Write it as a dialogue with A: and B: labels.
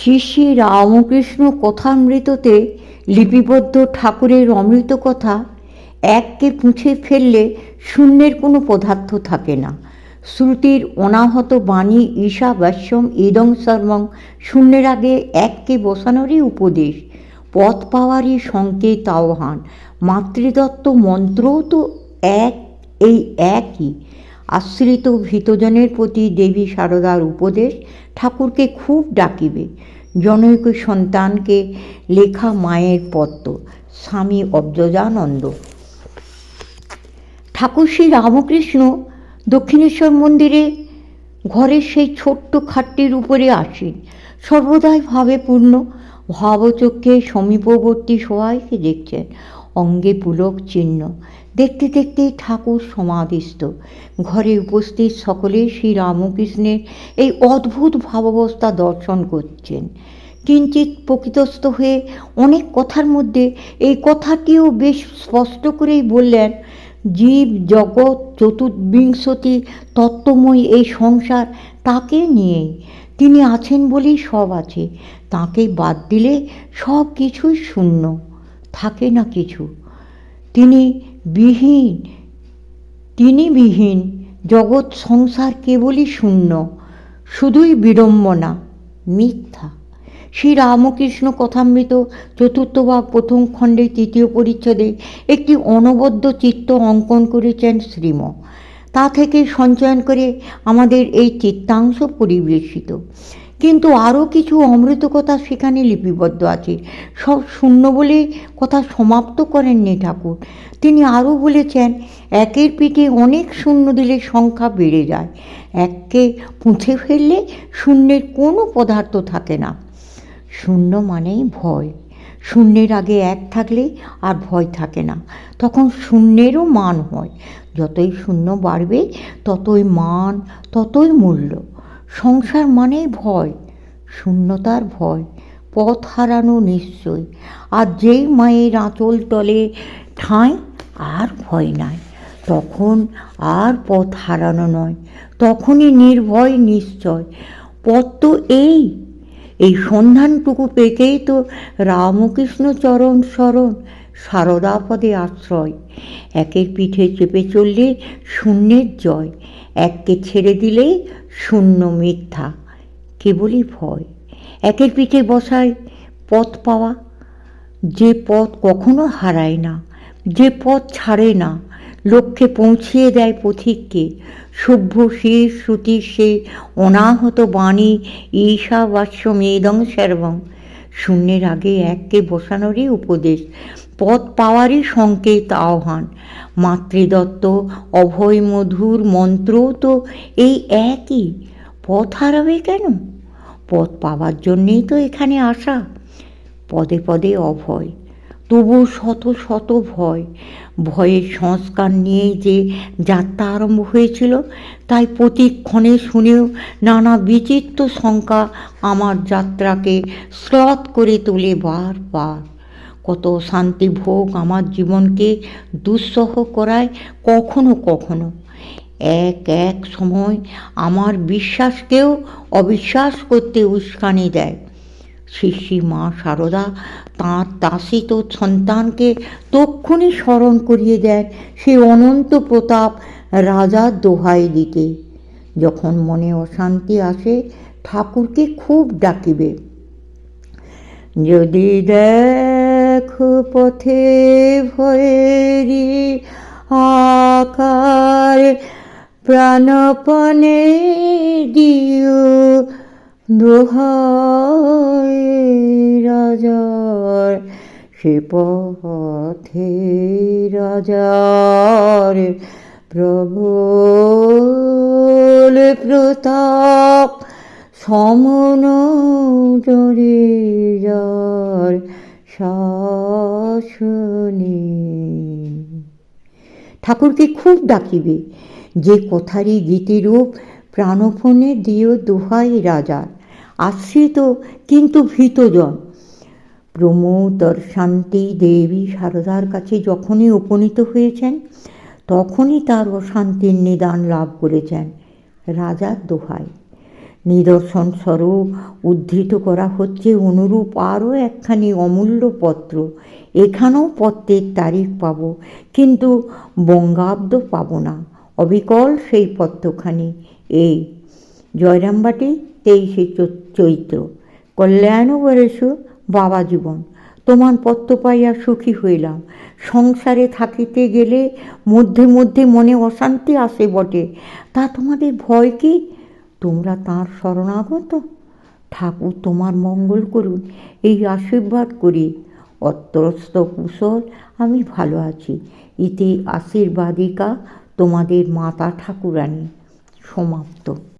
A: শ্রী শ্রী রামকৃষ্ণ কথামৃততে লিপিবদ্ধ ঠাকুরের অমৃত কথা এককে মুছে ফেললে শূন্যের কোনো পদার্থ থাকে না। শ্রুতির অনাহত বাণী ঈশাবাস্যম ইদং সর্বং, শূন্যের আগে এককে বসানোরই উপদেশ, পথ পাওয়ারই সংকেত আহ্বান। মাতৃদত্ত মন্ত্রও তো এই একই। আশ্রিত ভীতজনের প্রতি দেবী শারদার উপদেশ, ঠাকুরকে খুব ডাকিবে। জনৈক সন্তানকে লেখা মায়ের পত্র, স্বামী অব্জজানন্দ। ঠাকুর শ্রী রামকৃষ্ণ দক্ষিণেশ্বর মন্দিরে ঘরের সেই ছোট্ট খাটটির উপরে আসেন, সর্বদাই ভাবে পূর্ণ। ভাবচক্ষে সমীপবর্তী সবাইকে দেখছেন, অঙ্গে পুলক চিহ্ন। দেখতে দেখতে ঠাকুর সমাধিস্থ। ঘরে উপস্থিত সকলে শ্রী রামকৃষ্ণের এই অদ্ভুত ভাবাবস্থা দর্শন করছেন। কিঞ্চিৎ প্রকৃতস্থ হয়ে অনেক কথার মধ্যে এই কথাটিও বেশ স্পষ্ট করেই বললেন, জীব জগৎ চতুর্বিংশতি তত্ত্বময় এই সংসার তাকে নিয়েই। তিনি আছেন বলেই সব আছে, তাকে বাদ দিলে সব কিছুই শূন্য, থাকে না কিছু। তিনি বিহীন জগৎ সংসার কেবলই শূন্য, শুধুই বিড়ম্বনা, মিথ্যা। শ্রী রামকৃষ্ণ কথামৃত চতুর্থ ভাগ প্রথম খণ্ডে তৃতীয় পরিচ্ছেদে একটি অনবদ্য চিত্র অঙ্কন করেছেন শ্রীম। তা থেকে সঞ্চয়ন করে আমাদের এই চিত্তাংশ পরিবেশিত। কিন্তু আরও কিছু অমৃত কথা সেখানে লিপিবদ্ধ আছে। সব শূন্য বলে কথা সমাপ্ত করেননি ঠাকুর। তিনি আরও বলেছেন, একের পিঠে অনেক শূন্য দিলে সংখ্যা বেড়ে যায়, এককে মুছে ফেললে শূন্যের কোনো পদার্থ থাকে না। শূন্য মানেই ভয়। শূন্যের আগে এক থাকলে আর ভয় থাকে না, তখন শূন্যেরও মান হয়। যতই শূন্য বাড়বে ততই মান, ততই মূল্য। সংসার মানেই ভয়, শূন্যতার ভয়, পথ হারানো নিশ্চয়। আর যেই মায়ের আঁচল তলে ঠাঁই, আর ভয় নাই। তখন আর পথ হারানো নয়, তখনই নির্ভয় নিশ্চয়। পথ তো এই সন্ধানটুকু পেতেই তো রামকৃষ্ণ চরণ শরণ, শারদাপদে আশ্রয়। একের পিঠে চেপে চললে শূন্যের জয়, এককে ছেড়ে দিলেই শূন্য মিথ্যা, কেবলই ভয়। একের পিঠে বসায় পথ পাওয়া, যে পথ কখনো হারায় না, যে পথ ছাড়ে না, লক্ষ্যে পৌঁছিয়ে দেয় পথিককে। সভ্য শির শ্রুতির সে অনাহত বাণী ঈশাবাস্যম ইদং সর্বং, শূন্যের আগে এককে বসানোরই উপদেশ, পথ পাওয়ারই সংকেত আহ্বান। মাতৃদত্ত অভয় মধুর মন্ত্রও তো এই একই। পথ হারাবে কেন? পথ পাওয়ার জন্যেই তো এখানে আসা। পদে পদে অভয়, তবু শত শত ভয়। ভয়ের সংস্কার নিয়েই যে যাত্রা আরম্ভ হয়েছিল, তাই প্রতিক্ষণে শুনেও নানা বিচিত্র শঙ্কা আমার যাত্রাকে শ্লথ করে তোলে বারবার। কত শান্তি ভোগ আমার জীবনকে দুঃসহ করায় কখনো কখনো। এক সময় আমার বিশ্বাসকেও অবিশ্বাস করতে উস্কানি দেয়। শ্রী শ্রী মা শারদা তাঁর দাসিত সন্তানকে তক্ষুনি স্মরণ করিয়ে দেন সে অনন্ত প্রতাপ রাজার দোহাই দিতে। যখন মনে অশান্তি আসে ঠাকুরকে খুব ডাকিবে। যদি দেখো পথে ভয়েরি আকার, প্রাণপণে দিও দোহাই রাজার, সে পথে রাজার প্রবল প্রতাপ, সমন জরে যার শাসনে। ঠাকুরকে খুব ডাকিবে, যে কথারই গীতিরূপ প্রাণপণে দিও দোহাই রাজার। আশ্রিত কিন্তু ভীতজন প্রমোদর শান্তি দেবী শারদার কাছে যখনই উপনীত হয়েছেন, তখনই তার অশান্তির নিদান লাভ করেছেন। রাজার দোহাই, নিদর্শন স্বরূপ উদ্ধৃত করা হচ্ছে অনুরূপ আরও একখানি অমূল্য পত্র। এখানেও পত্রের তারিখ পাব, কিন্তু বঙ্গাব্দ পাব না। অবিকল সেই পত্রখানি এই জয়রামবাটি 23শে চৈত্র। কল্যাণবরেষু বাবা জীবন। তোমার পত্র পাইয়া সুখী হইলাম। সংসারে থাকিতে গেলে মধ্যে মধ্যে মনে অশান্তি আসে বটে, তা তোমাদের ভয় কি? তোমরা তাঁর শরণাগত। ঠাকুর তোমার মঙ্গল করুন, এই আশীর্বাদ করি। অত্রস্ত কুশল, আমি ভালো আছি। ইতি আশীর্বাদিকা তোমাদের মাতা ঠাকুরানী। সমাপ্ত।